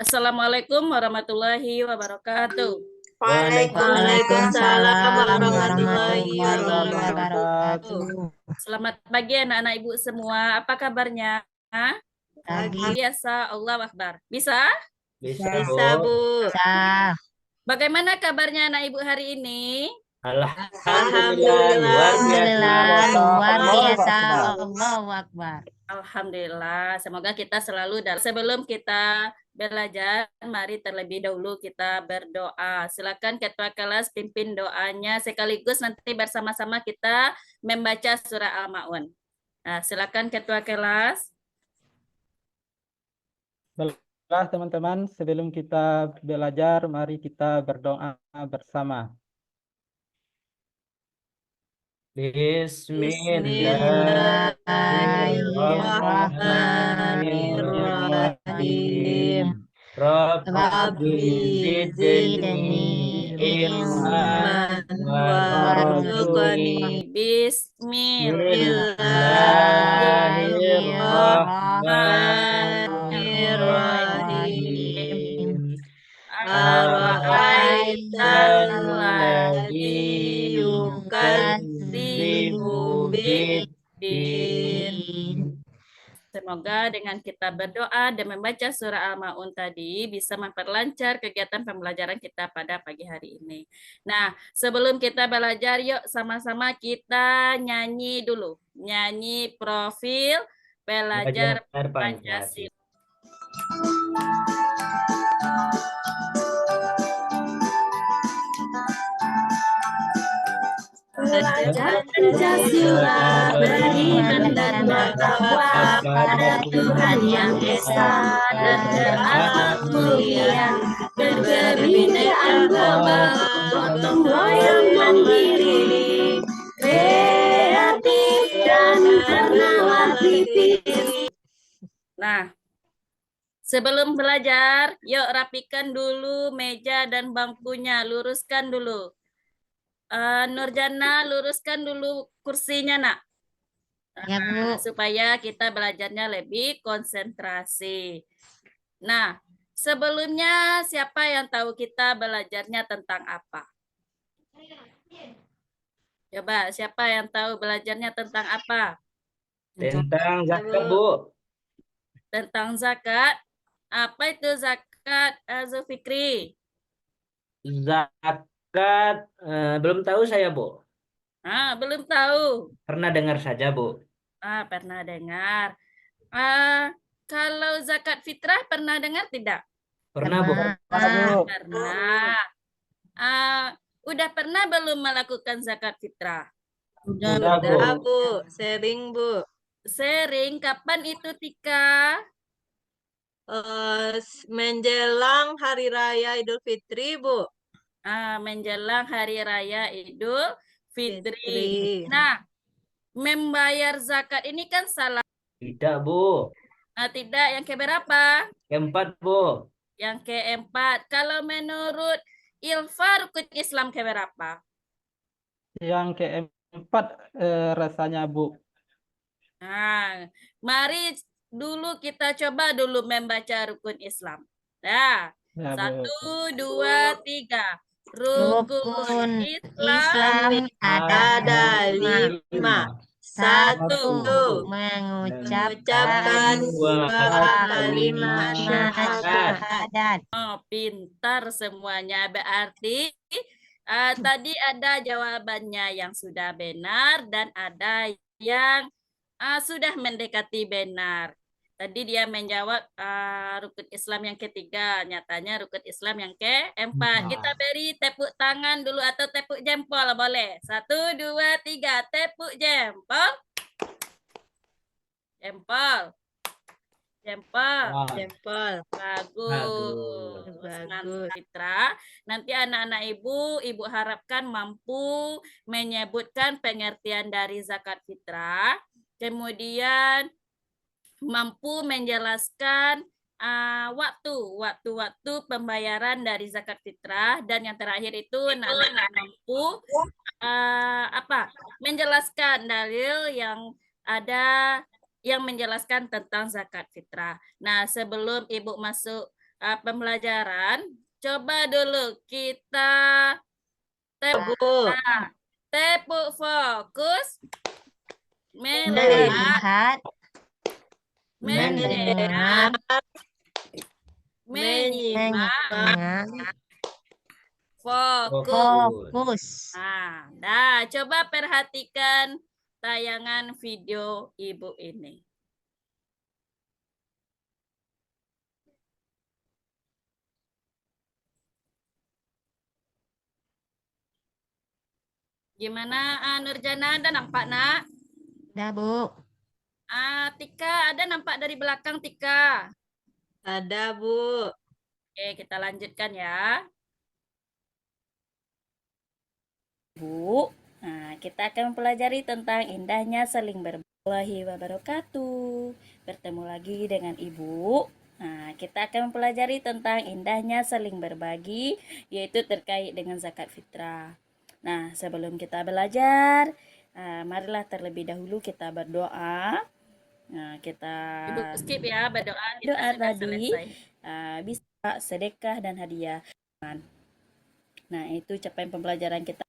Assalamualaikum warahmatullahi wabarakatuh. Waalaikumsalam Waalaikumsalam warahmatullahi warahmatullahi wabarakatuh. wabarakatuh. Selamat pagi anak-anak ibu semua. Apa kabarnya? Pagi Biasa, Allah Akbar. Bisa? Bisa, Bu. bisa, Bu. Bisa. Bagaimana kabarnya anak ibu hari ini? Alhamdulillah, luar biasa. Alhamdulillah, luar Allahu biasa. Akbar. Allahu Akbar. Alhamdulillah. Semoga kita selalu sebelum kita belajar, mari terlebih dahulu kita berdoa. Silakan ketua kelas pimpin doanya sekaligus nanti bersama-sama kita membaca surah Al-Maun. Nah, silakan ketua kelas. Baiklah teman-teman, sebelum kita belajar, mari kita berdoa bersama. Bismillahirrahmanirrahim. Rabbi zidni ilman warzuqni. Bismillahirrahmanirrahim. Ara'aital ladzi yukadzibu biddin. Semoga dengan kita berdoa dan membaca surah Al-Maun tadi bisa memperlancar kegiatan pembelajaran kita pada pagi hari ini. Nah, sebelum kita belajar, yuk sama-sama kita nyanyi dulu. Nyanyi profil belajar Pancasila. Belajar Pancasila, beriman dan bertakwa pada Tuhan Yang Esa dan berakhlak mulia, berkebinekaan global, gotong royong mandiri, kreatif dan bernawatif. Nah, sebelum belajar, yuk rapikan dulu meja dan bangkunya, luruskan dulu. Nurjana, luruskan dulu kursinya, nak. Ya, Bu. Supaya kita belajarnya lebih konsentrasi. Nah, sebelumnya siapa yang tahu kita belajarnya tentang apa? Coba, siapa yang tahu belajarnya tentang apa? Tentang zakat, Bu. Tentang zakat. Apa itu zakat, Zulfikri? Zakat, belum tahu saya, Bu. Belum tahu. Pernah dengar saja, Bu. Pernah dengar. Kalau zakat fitrah pernah dengar tidak? Pernah, Bu. Pernah. Udah pernah belum melakukan zakat fitrah? Udah, Bu. Bu. Sering, Bu. Sering. Kapan itu, Tika? Menjelang Hari Raya Idul Fitri, Bu. Menjelang Hari Raya Idul Fitri. Nah, membayar zakat ini kan salah. Tidak, Bu. Tidak, yang keberapa? Keempat, Bu. Yang keempat. Kalau menurut Ilfa, rukun Islam keberapa? Yang keempat rasanya, Bu. Nah, mari dulu kita coba dulu membaca rukun Islam. Nah, Ya, Bu. 1, 2, 3. Rukun Islam ada 5. 1. Mengucapkan dua kalimat syahadat. Pintar semuanya. Berarti tadi ada jawabannya yang sudah benar dan ada yang sudah mendekati benar. Tadi dia menjawab rukun Islam yang ketiga, nyatanya rukun Islam yang keempat. Kita beri tepuk tangan dulu atau tepuk jempol, boleh? 1, 2, 3, tepuk jempol. Jempol. Jempol. Bagus. Fitra. Nanti anak-anak ibu harapkan mampu menyebutkan pengertian dari zakat fitrah. Kemudian mampu menjelaskan waktu pembayaran dari zakat fitrah, dan yang terakhir itu mampu menjelaskan dalil yang ada yang menjelaskan tentang zakat fitrah. Nah, sebelum ibu masuk pembelajaran. Coba dulu kita Bu. tepuk fokus, Melihat, mendengar, menyimak, menyimak, fokus. fokus. Nah, coba perhatikan tayangan video Ibu ini. Gimana Nurjana, ada nampak nak? Dah, Bu. Tika, ada nampak dari belakang Tika? Ada, Bu. Oke, kita lanjutkan ya. Bu, kita akan mempelajari tentang indahnya saling berbagi wabarakatuh. Bertemu lagi dengan Ibu. Kita akan mempelajari tentang indahnya saling berbagi, yaitu terkait dengan zakat fitrah. Nah, sebelum kita belajar, marilah terlebih dahulu kita berdoa. Kita Ibu skip ya berdoa. Doa tadi bisa sedekah dan hadiah. Nah, itu capaian pembelajaran kita.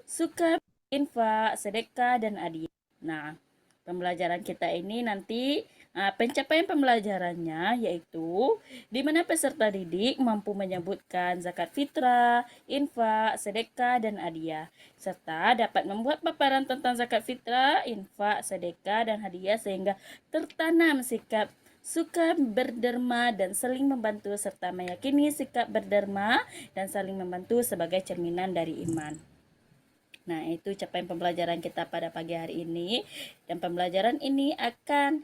Suka, infak, sedekah, dan hadiah. Nah, pembelajaran kita ini nanti pencapaian pembelajarannya yaitu di mana peserta didik mampu menyebutkan zakat fitrah, infak, sedekah, dan hadiah, serta dapat membuat paparan tentang zakat fitrah, infak, sedekah, dan hadiah sehingga tertanam sikap suka berderma dan saling membantu serta meyakini sikap berderma dan saling membantu sebagai cerminan dari iman. Nah, itu capaian pembelajaran kita pada pagi hari ini. Dan pembelajaran ini akan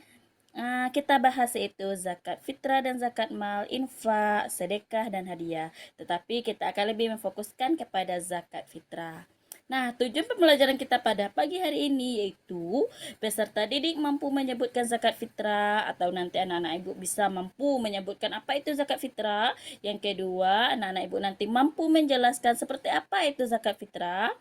kita bahas yaitu zakat fitrah dan zakat mal, infak, sedekah, dan hadiah. Tetapi kita akan lebih memfokuskan kepada zakat fitrah. Nah, tujuan pembelajaran kita pada pagi hari ini yaitu peserta didik mampu menyebutkan zakat fitrah, atau nanti anak-anak ibu bisa mampu menyebutkan apa itu zakat fitrah. Yang kedua, anak-anak ibu nanti mampu menjelaskan seperti apa itu zakat fitrah.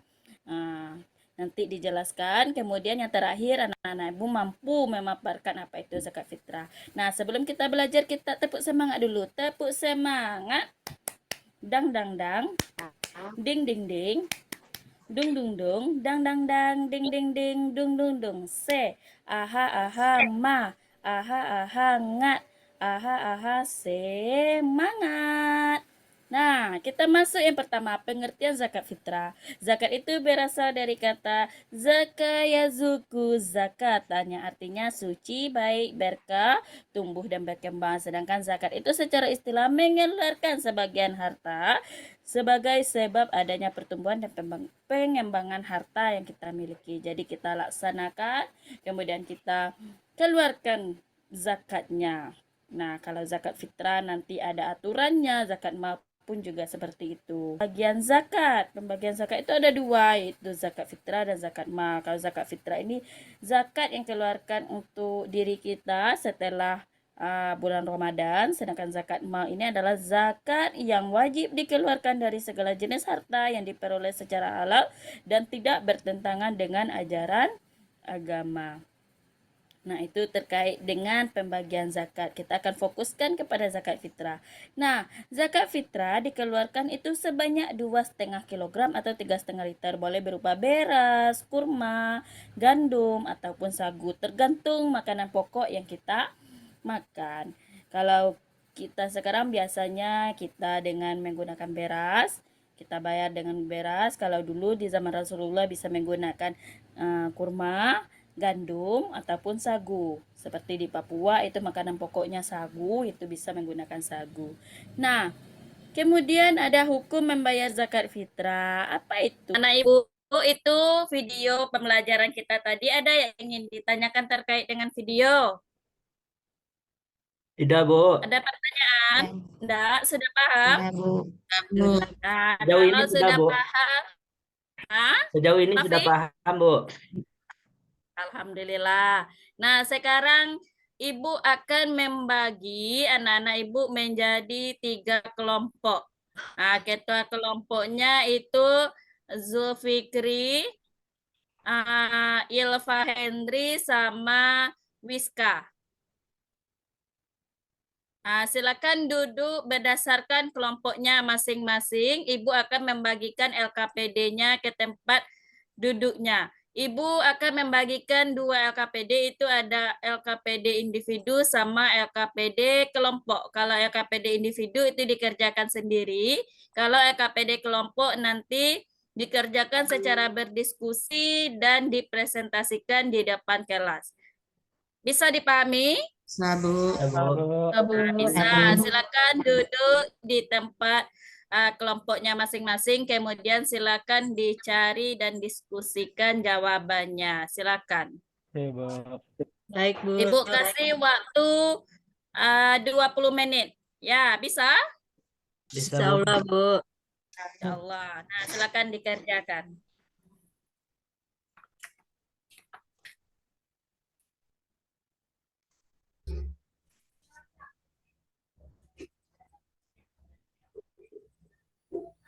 Nanti dijelaskan. Kemudian yang terakhir, anak-anak ibu mampu memaparkan apa itu zakat fitrah. Nah, sebelum kita belajar, kita tepuk semangat dulu. Tepuk semangat. Dang dang dang. Ding ding ding. Dung dung dung. Dang dang dang. Ding ding ding. Dung dung dung. Se. Aha aha ma. Aha aha ngat. Aha aha semangat. Nah, kita masuk yang pertama, pengertian zakat fitrah. Zakat itu berasal dari kata zakayazuku, zakatanya artinya suci, baik, berkah, tumbuh dan berkembang. Sedangkan zakat itu secara istilah mengeluarkan sebagian harta sebagai sebab adanya pertumbuhan dan pengembangan harta yang kita miliki. Jadi kita laksanakan, kemudian kita keluarkan zakatnya. Nah, kalau zakat fitrah nanti ada aturannya, zakat mal pun juga seperti itu. Pembagian zakat itu ada dua, yaitu zakat fitrah dan zakat mal. Kalau zakat fitrah ini zakat yang keluarkan untuk diri kita setelah bulan Ramadan, sedangkan zakat mal ini adalah zakat yang wajib dikeluarkan dari segala jenis harta yang diperoleh secara halal dan tidak bertentangan dengan ajaran agama. Nah, itu terkait dengan pembagian zakat. Kita akan fokuskan kepada zakat fitrah. Nah, zakat fitrah dikeluarkan itu sebanyak 2,5 kg atau 3,5 liter. Boleh berupa beras, kurma, gandum, ataupun sagu. Tergantung makanan pokok yang kita makan. Kalau kita sekarang biasanya kita dengan menggunakan beras, kita bayar dengan beras. Kalau dulu di zaman Rasulullah bisa menggunakan kurma, gandum, ataupun sagu. Seperti di Papua itu makanan pokoknya sagu, itu bisa menggunakan sagu. Nah, kemudian ada hukum membayar zakat fitrah. Apa itu? Anak ibu, itu video pembelajaran kita tadi, ada yang ingin ditanyakan terkait dengan video? Tidak, Bu. Ada pertanyaan? Enggak, sudah paham? Tidak, Bu. Nah, Sejauh ini kalau sudah, sudah Bu. paham, Sejauh ini sudah paham, Bu. Alhamdulillah. Nah, sekarang Ibu akan membagi anak-anak Ibu menjadi 3 kelompok. Nah, ketua kelompoknya itu Zulfikri, Ilva Hendri, sama Wiska. Silakan duduk berdasarkan kelompoknya masing-masing. Ibu akan membagikan LKPD-nya ke tempat duduknya. Ibu akan membagikan 2 LKPD, itu ada LKPD individu sama LKPD kelompok. Kalau LKPD individu itu dikerjakan sendiri. Kalau LKPD kelompok nanti dikerjakan secara berdiskusi dan dipresentasikan di depan kelas. Bisa dipahami? Bisa, Bu. Bisa, silakan duduk di tempat kelompoknya masing-masing, kemudian silakan dicari dan diskusikan jawabannya. Silakan. Oke, Bu. Baik, Bu. Ibu kasih waktu 20 menit. Ya, bisa? Bisa, Insya Bu. Allah, Bu. Insya Allah. Nah, silakan dikerjakan.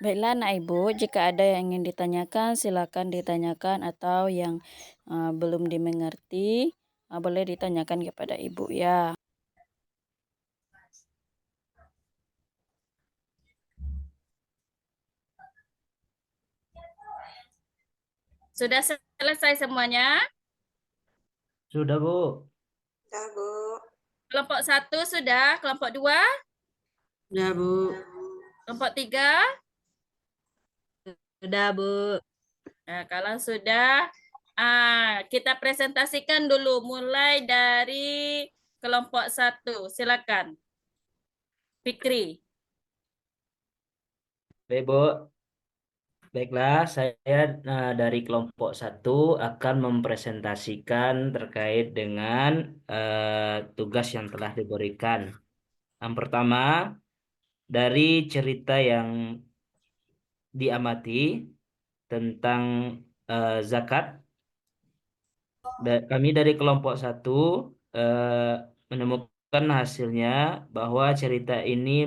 Baiklah, Nak Ibu, jika ada yang ingin ditanyakan, silakan ditanyakan, atau yang belum dimengerti, boleh ditanyakan kepada Ibu ya. Sudah selesai semuanya? Sudah, Bu. Sudah, Bu. Kelompok 1 sudah, kelompok 2, Sudah, Bu. kelompok 3. Sudah, Bu. Nah, kalau sudah, kita presentasikan dulu mulai dari kelompok 1. Silakan. Fikri. Baik, Bu. Baiklah, saya dari kelompok 1 akan mempresentasikan terkait dengan tugas yang telah diberikan. Yang pertama, dari cerita yang diamati tentang zakat, kami dari kelompok 1 menemukan hasilnya bahwa cerita ini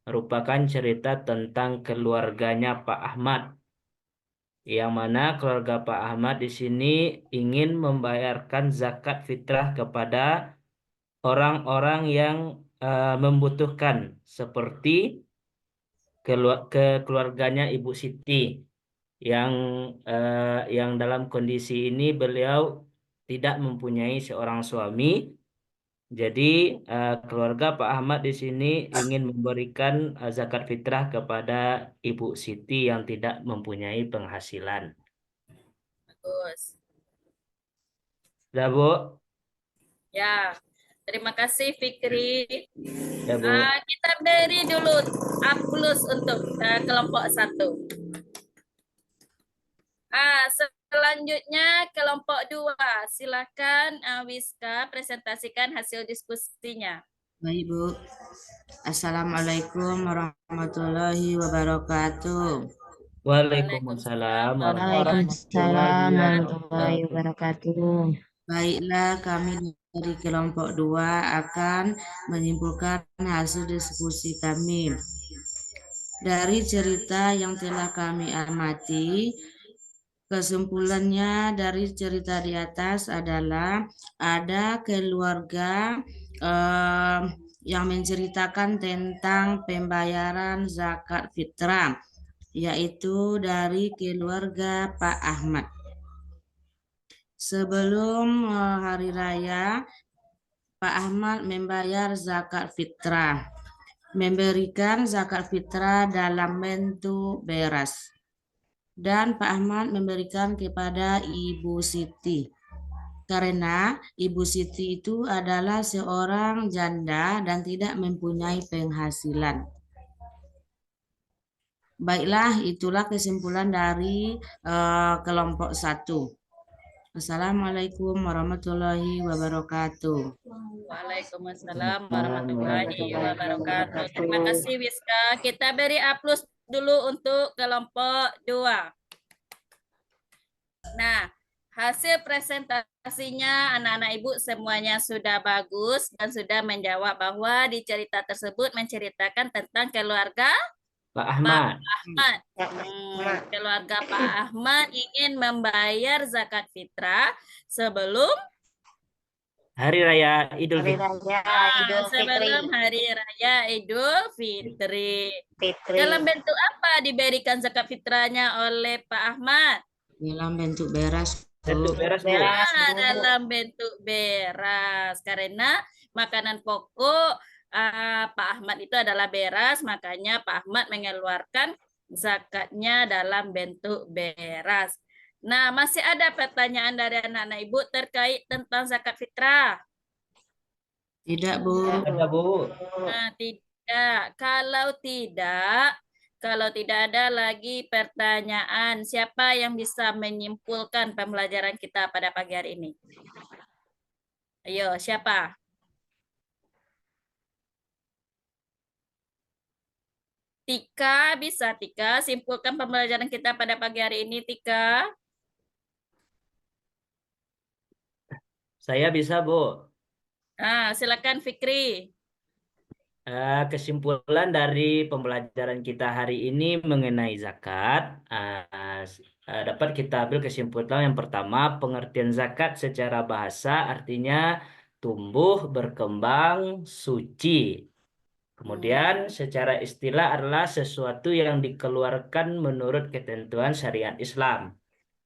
merupakan cerita tentang keluarganya Pak Ahmad, yang mana keluarga Pak Ahmad di sini ingin membayarkan zakat fitrah kepada orang-orang yang membutuhkan, seperti keluarganya Ibu Siti yang dalam kondisi ini beliau tidak mempunyai seorang suami. Jadi keluarga Pak Ahmad di sini ingin memberikan zakat fitrah kepada Ibu Siti yang tidak mempunyai penghasilan. Bagus. Sudah, Bu? Ya, terima kasih Fikri. Ya, Bu. Kita beri dulu A+ untuk kelompok 1. Selanjutnya kelompok 2. Silakan Wiska presentasikan hasil diskusinya. Baik, Bu. Assalamualaikum warahmatullahi wabarakatuh. Waalaikumsalam Waalaikumsalam warahmatullahi wabarakatuh. Baiklah, kami dari kelompok 2 akan menyimpulkan hasil diskusi kami. Dari cerita yang telah kami amati, kesimpulannya dari cerita di atas adalah ada keluarga yang menceritakan tentang pembayaran zakat fitrah, yaitu dari keluarga Pak Ahmad. Sebelum hari raya, Pak Ahmad membayar zakat fitrah, memberikan zakat fitrah dalam bentuk beras. Dan Pak Ahmad memberikan kepada Ibu Siti. Karena Ibu Siti itu adalah seorang janda dan tidak mempunyai penghasilan. Baiklah, itulah kesimpulan dari kelompok 1. Assalamualaikum warahmatullahi wabarakatuh. Waalaikumsalam warahmatullahi wabarakatuh. Terima kasih Wiska. Kita beri A+ dulu untuk kelompok 2. Nah, hasil presentasinya anak-anak Ibu semuanya sudah bagus dan sudah menjawab bahwa di cerita tersebut menceritakan tentang keluarga Pak Ahmad. Keluarga Pak Ahmad ingin membayar zakat fitrah sebelum Hari Raya Idul Hari Fitri. Raya Idul Fitri. Sebelum Hari Raya Idul Fitri. Fitri. Dalam bentuk apa diberikan zakat fitrahnya oleh Pak Ahmad? Dalam bentuk beras, Bentuk Bu. beras, Bu. Beras, Bu. Dalam bentuk beras. Karena makanan pokok Pak Ahmad itu adalah beras, makanya Pak Ahmad mengeluarkan zakatnya dalam bentuk beras. Nah, masih ada pertanyaan dari anak-anak Ibu terkait tentang zakat fitrah? Tidak, Bu. Ada, Bu. Nah, tidak. Kalau tidak ada lagi pertanyaan, siapa yang bisa menyimpulkan pembelajaran kita pada pagi hari ini? Ayo, siapa? Tika, bisa Tika simpulkan pembelajaran kita pada pagi hari ini, Tika? Saya bisa, Bu. Silakan Fikri. Kesimpulan dari pembelajaran kita hari ini mengenai zakat, dapat kita ambil kesimpulan yang pertama, pengertian zakat secara bahasa artinya tumbuh, berkembang, suci. Kemudian secara istilah adalah sesuatu yang dikeluarkan menurut ketentuan syariat Islam.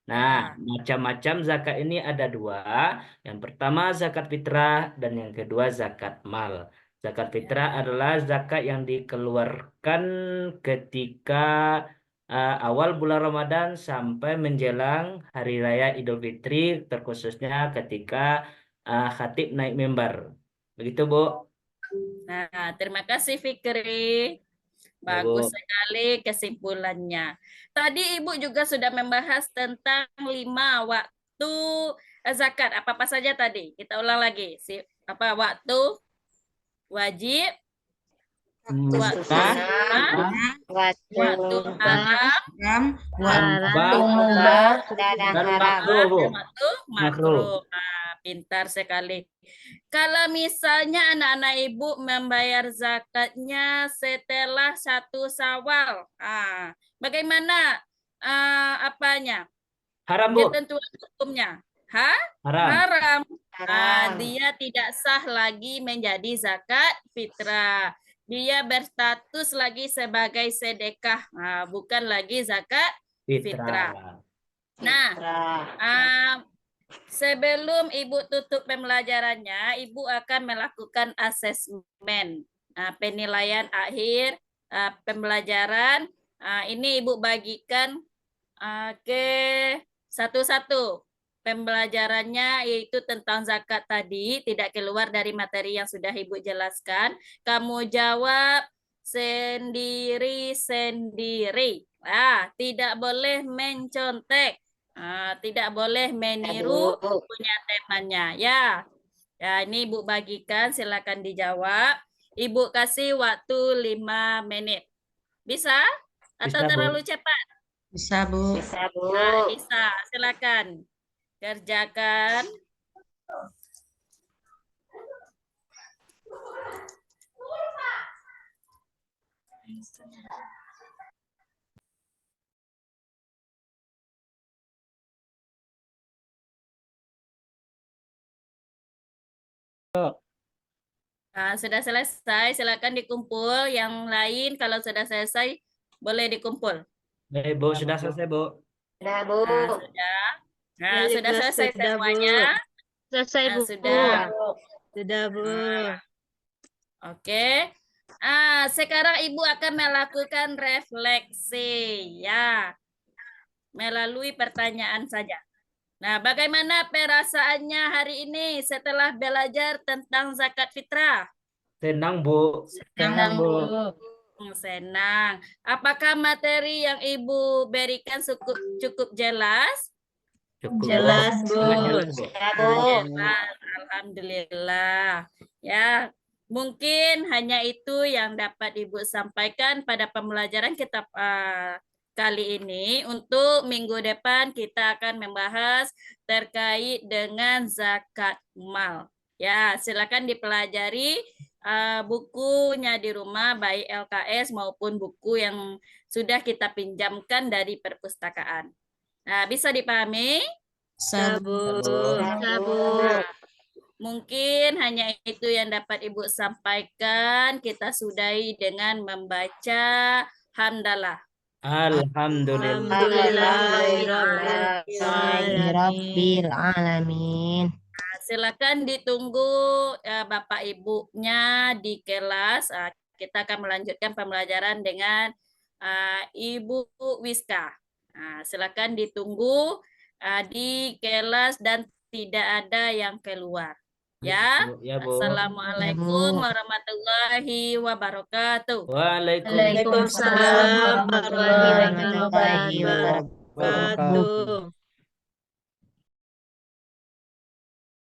Nah, macam-macam zakat ini ada dua. Yang pertama zakat fitrah dan yang kedua zakat mal. Zakat fitrah adalah zakat yang dikeluarkan ketika awal bulan Ramadan sampai menjelang Hari Raya Idul Fitri, terkhususnya ketika khatib naik mimbar. Begitu, Bu. Nah, terima kasih Fikri. Ya, Bagus Bu. sekali kesimpulannya. Tadi Ibu juga sudah membahas tentang 5 waktu zakat. Apa-apa saja tadi? Kita ulang lagi. Waktu wajib, waktu sunnah, waktu haram, Waktu mubah dan haram. waktu makruh. Pintar sekali. Kalau misalnya anak-anak Ibu membayar zakatnya setelah 1 Syawal, bagaimana apanya? Haram, Bu. Ketentuan hukumnya. Haram. Haram. Haram. Dia tidak sah lagi menjadi zakat fitrah. Dia berstatus lagi sebagai sedekah, bukan lagi zakat fitrah. Nah, sebelum Ibu tutup pembelajarannya, Ibu akan melakukan asesmen penilaian akhir pembelajaran. Ini Ibu bagikan ke satu-satu. Pembelajarannya yaitu tentang zakat tadi, tidak keluar dari materi yang sudah Ibu jelaskan. Kamu jawab sendiri-sendiri. Tidak boleh mencontek. Tidak boleh meniru punya temannya. Ya, ini Ibu bagikan, silakan dijawab. Ibu kasih waktu 5 menit. Bisa? Atau Bisa, Bu. terlalu cepat? Bisa, Bu. Bisa, Bu. Bisa, silakan. Kerjakan. Sudah selesai, silakan dikumpul. Yang lain kalau sudah selesai, boleh dikumpul. Baik, Bu. Sudah selesai, Bu. Sudah, Bu. Sudah. Sudah Kelas selesai sudah, Bu. semuanya. Selesai, Bu. Sudah. Sudah, Bu. Oke. Sekarang Ibu akan melakukan refleksi ya. Melalui pertanyaan saja. Nah, bagaimana perasaannya hari ini setelah belajar tentang zakat fitrah? Senang, Bu. Senang, Bu. Senang. Apakah materi yang Ibu berikan cukup jelas? Cukup, Jelas, Bu. Jelas, Bu. Ya, Bu. Jelas. Alhamdulillah. Ya, mungkin hanya itu yang dapat Ibu sampaikan pada pembelajaran kita kali ini. Untuk minggu depan kita akan membahas terkait dengan zakat mal. Ya, silakan dipelajari bukunya di rumah, baik LKS maupun buku yang sudah kita pinjamkan dari perpustakaan. Nah, bisa dipahami? Bisa, Bu. Bisa, Bu. Mungkin hanya itu yang dapat Ibu sampaikan. Kita sudahi dengan membaca hamdalah. Alhamdulillah. Rabbil alamin. Silakan ditunggu Bapak Ibunya di kelas. Kita akan melanjutkan pembelajaran dengan Ibu Wiska. Silakan ditunggu di kelas dan tidak ada yang keluar. Ya. Ya, Bu. Assalamualaikum warahmatullahi wabarakatuh. Waalaikumsalam Waalaikumsalam warahmatullahi warahmatullahi wabarakatuh.